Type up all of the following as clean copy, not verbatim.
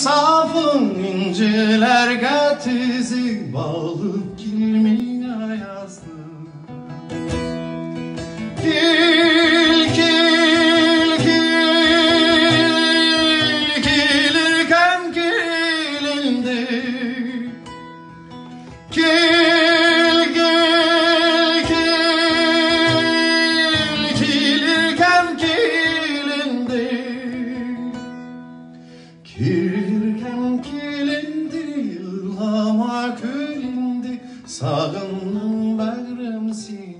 safın incilerge tizi bağlıp kilmine yazdım. Kil kil kil kilirken kilindi. Kil kil kil kilirken kilindi. Kilirken kilindi, yılama külindi, sağındım bağrım seni.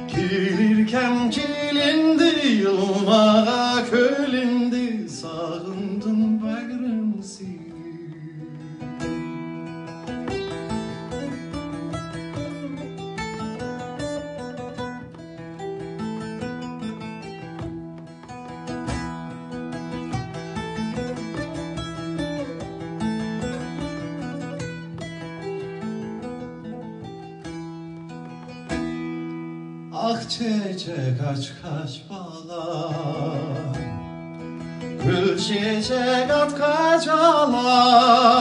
Kilirken kilindi, yılama külindi, sağındım bağrım seni. Ah çiçek aç kaç bala, gül çiçek at kaç alan.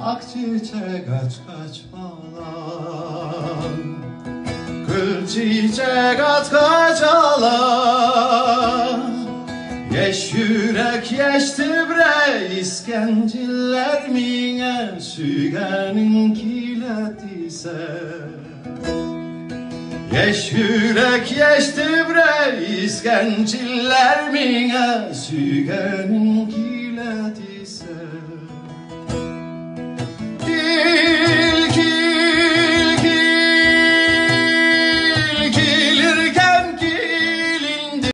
Ah çiçek aç kaç bala, gül çiçek at kaç alan. Yeş yürek yeş tibre, iskenciller mine, sügenin kiletise. Yeş yürek yeş tibre, iskenciller mine, sügenin kiletise.